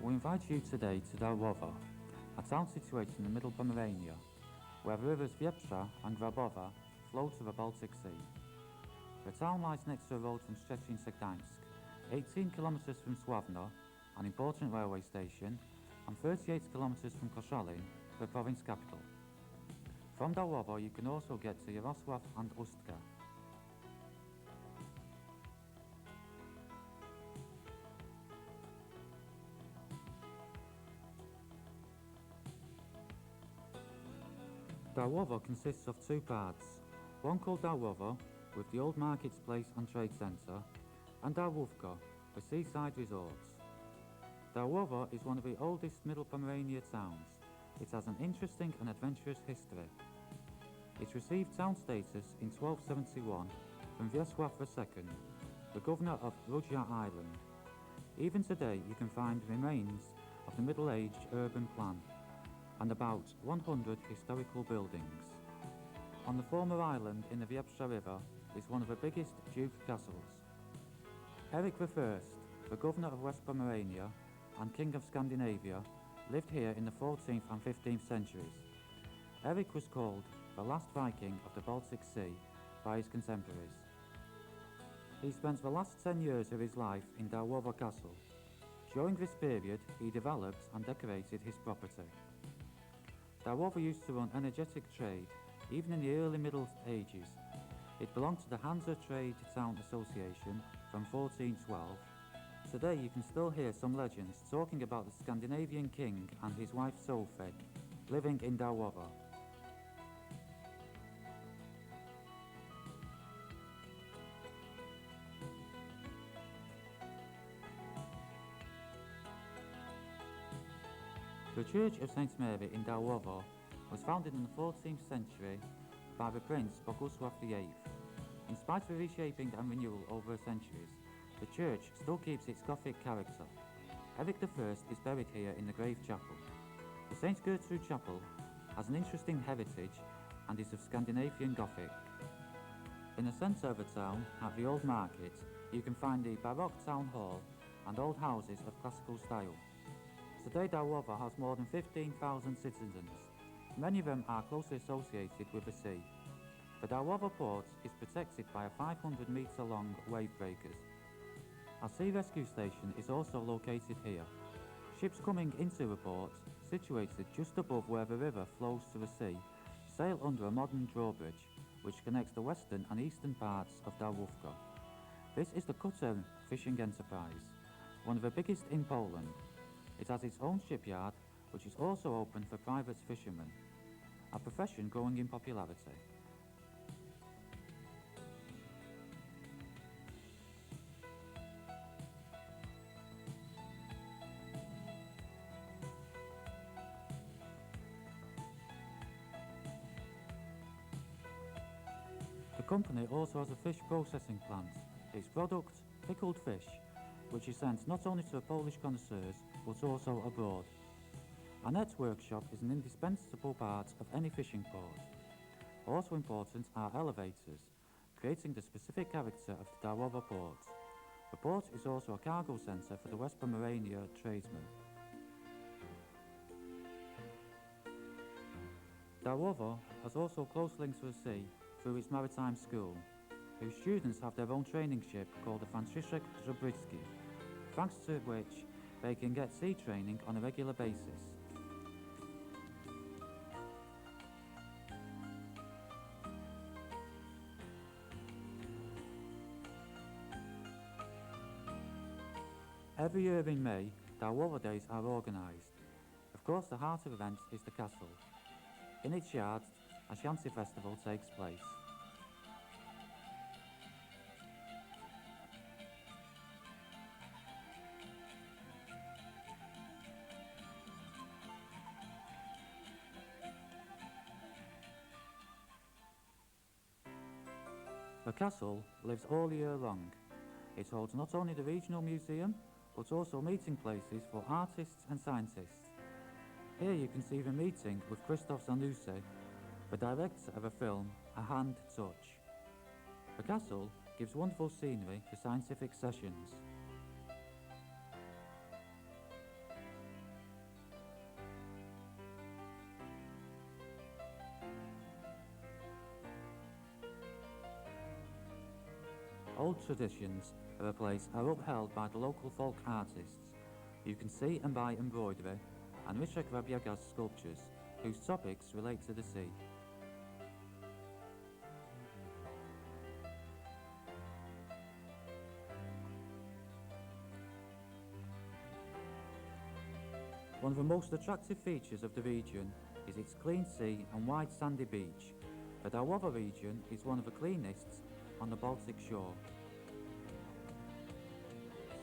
We invite you today to Darlowo, a town situated in the middle Pomerania, where the rivers Wieprza and Grabowa flow to the Baltic Sea. The town lies next to a road from Szczecin to Gdańsk, 18 kilometers from Sławno, an important railway station, and 38 kilometers from Koszalin, the province capital. From Darlowo you can also get to Jarosław and Ustka. Darlowo consists of two parts, one called Darlowo, with the old marketplace and trade centre, and Darłówko, the seaside resorts. Darlowo is one of the oldest Middle Pomerania towns. It has an interesting and adventurous history. It received town status in 1271 from Wiesław II, the governor of Rudzia Island. Even today you can find remains of the middle-aged urban plan and about 100 historical buildings. On the former island in the Wieprza River is one of the biggest Duke castles. Eric I, the governor of West Pomerania and King of Scandinavia, lived here in the 14th and 15th centuries. Eric was called the last Viking of the Baltic Sea by his contemporaries. He spent the last 10 years of his life in Darlowo Castle. During this period he developed and decorated his property. Darlowo used to run energetic trade, even in the early Middle Ages. It belonged to the Hansa Trade Town Association from 1412. Today you can still hear some legends talking about the Scandinavian king and his wife Sophie living in Darlowo. The Church of St. Mary in Darlowo was founded in the 14th century by the Prince Bogusław VIII. In spite of reshaping and renewal over the centuries, the church still keeps its Gothic character. Eric I is buried here in the Grave Chapel. The St. Gertrude Chapel has an interesting heritage and is of Scandinavian Gothic. In the centre of the town, at the Old Market, you can find the Baroque Town Hall and old houses of classical style. Today Darlowo has more than 15,000 citizens. Many of them are closely associated with the sea. The Darlowo port is protected by a 500-metre long wave breakers. A sea rescue station is also located here. Ships coming into the port, situated just above where the river flows to the sea, sail under a modern drawbridge, which connects the western and eastern parts of Darłówko. This is the cutter fishing enterprise, one of the biggest in Poland. It has its own shipyard, which is also open for private fishermen, a profession growing in popularity. The company also has a fish processing plant. Its product, pickled fish, which is sent not only to Polish connoisseurs, but also abroad. A net workshop is an indispensable part of any fishing port. Also important are elevators, creating the specific character of the Darlowo port. The port is also a cargo centre for the West Pomerania tradesmen. Darlowo has also close links to the sea through its maritime school, whose students have their own training ship called the Franciszek Żubrycki, thanks to which they can get sea training on a regular basis. Every year in May, Darlowo Days are organised. Of course, the heart of the event is the castle. In its yard, a shanty festival takes place. The castle lives all year long. It holds not only the regional museum, but also meeting places for artists and scientists. Here you can see the meeting with Krzysztof Zanussi, the director of a film, A Hand Touch. The castle gives wonderful scenery for scientific sessions. old traditions of a place are upheld by the local folk artists. You can see and buy embroidery and Richard Grabiaga's sculptures, whose topics relate to the sea. One of the most attractive features of the region is its clean sea and wide sandy beach. The Darlowo region is one of the cleanest on the Baltic shore.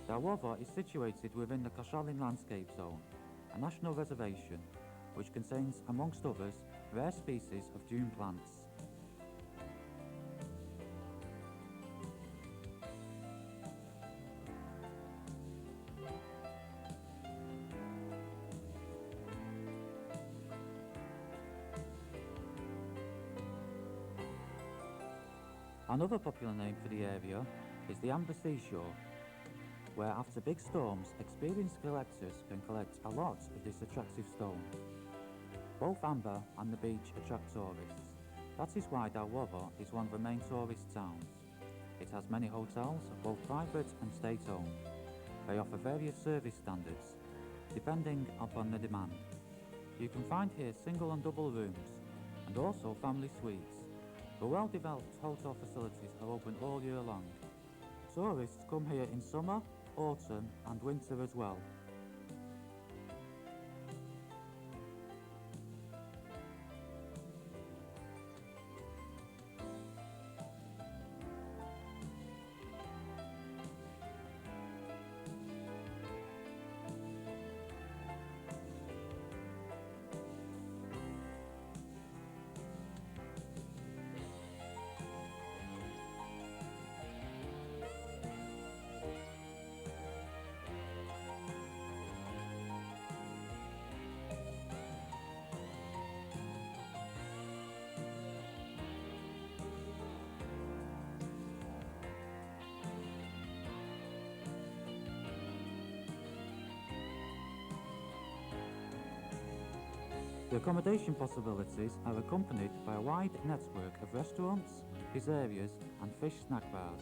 Darlowo is situated within the Koszalin Landscape Zone, a national reservation which contains, amongst others, rare species of dune plants. Another popular name for the area is the Amber Seashore, where after big storms, experienced collectors can collect a lot of this attractive stone. Both amber and the beach attract tourists. That is why Darlowo is one of the main tourist towns. It has many hotels, both private and state-owned. They offer various service standards, depending upon the demand. You can find here single and double rooms, and also family suites. The well-developed hotel facilities are open all year long. Tourists come here in summer, autumn and winter as well. The accommodation possibilities are accompanied by a wide network of restaurants, pizzerias and fish snack bars.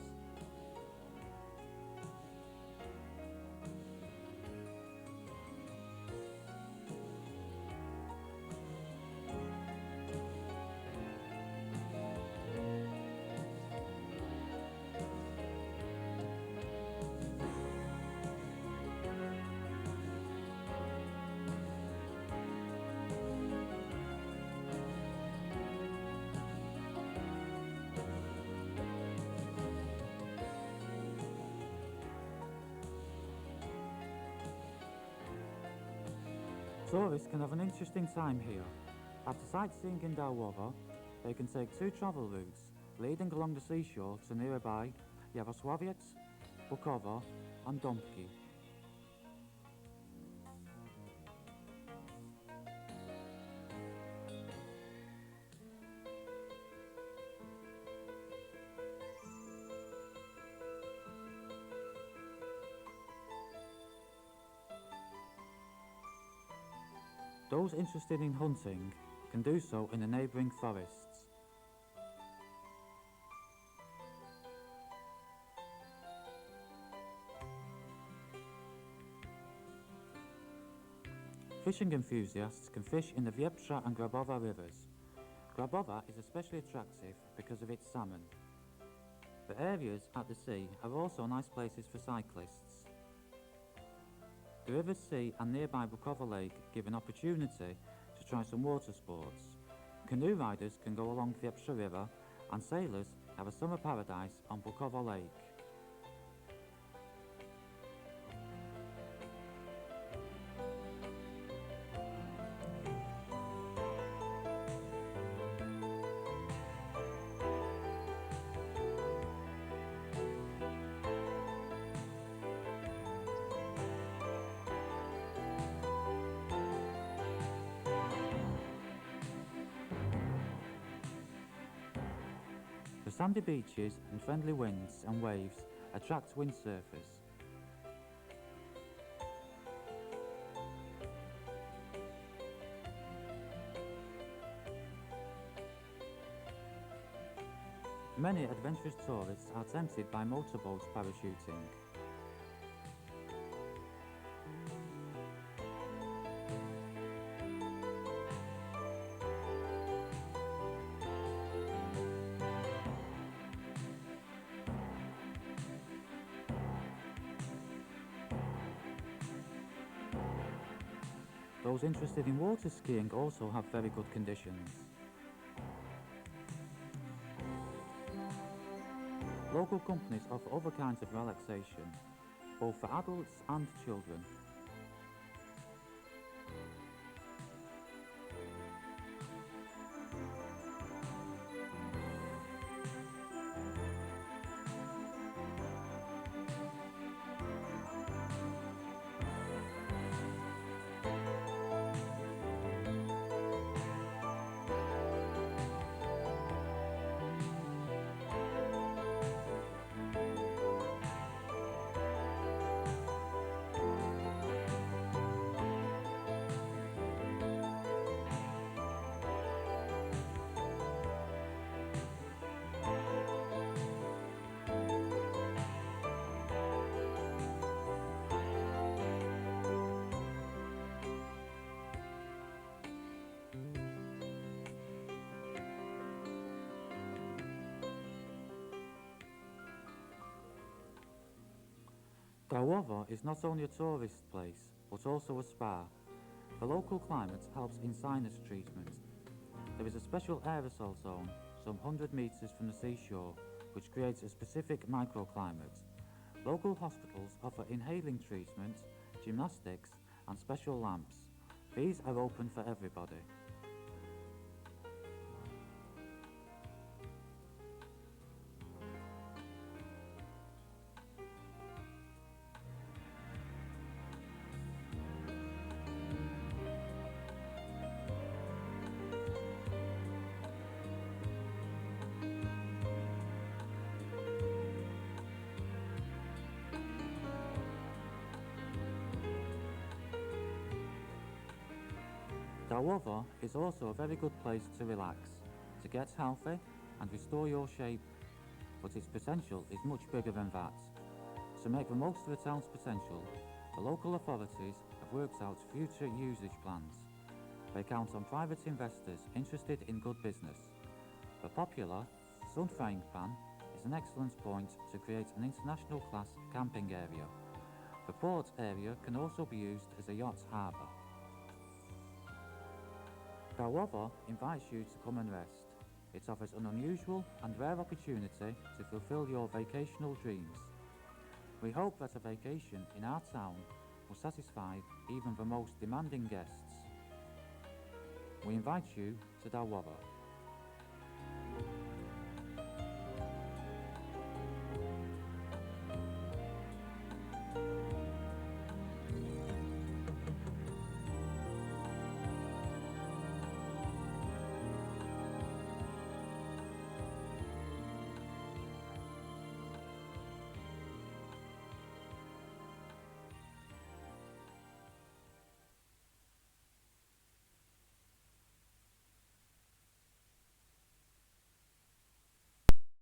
Tourists can have an interesting time here. After sightseeing in Darlowo, they can take two travel routes leading along the seashore to nearby Yarosławiec, Bukowo and Dąbki. Those interested in hunting can do so in the neighbouring forests. Fishing enthusiasts can fish in the Wieprza and Grabowa rivers. Grabowa is especially attractive because of its salmon. The areas at the sea are also nice places for cyclists. The river's sea and nearby Bukowo Lake give an opportunity to try some water sports. Canoe riders can go along the Wieprza River and sailors have a summer paradise on Bukowo Lake. The sandy beaches and friendly winds and waves attract windsurfers. Many adventurous tourists are tempted by motorboats parachuting. Those interested in water skiing also have very good conditions. Local companies offer other kinds of relaxation, both for adults and children. Darlowo is not only a tourist place, but also a spa. The local climate helps in sinus treatment. There is a special aerosol zone some 100 meters from the seashore, which creates a specific microclimate. Local hospitals offer inhaling treatment, gymnastics, and special lamps. These are open for everybody. Darlowo is also a very good place to relax, to get healthy and restore your shape, but its potential is much bigger than that. To make the most of the town's potential, the local authorities have worked out future usage plans. They count on private investors interested in good business. The popular Pan is an excellent point to create an international class camping area. The port area can also be used as a yacht harbour. Darlowo invites you to come and rest. It offers an unusual and rare opportunity to fulfill your vacational dreams. We hope that a vacation in our town will satisfy even the most demanding guests. We invite you to Darlowo.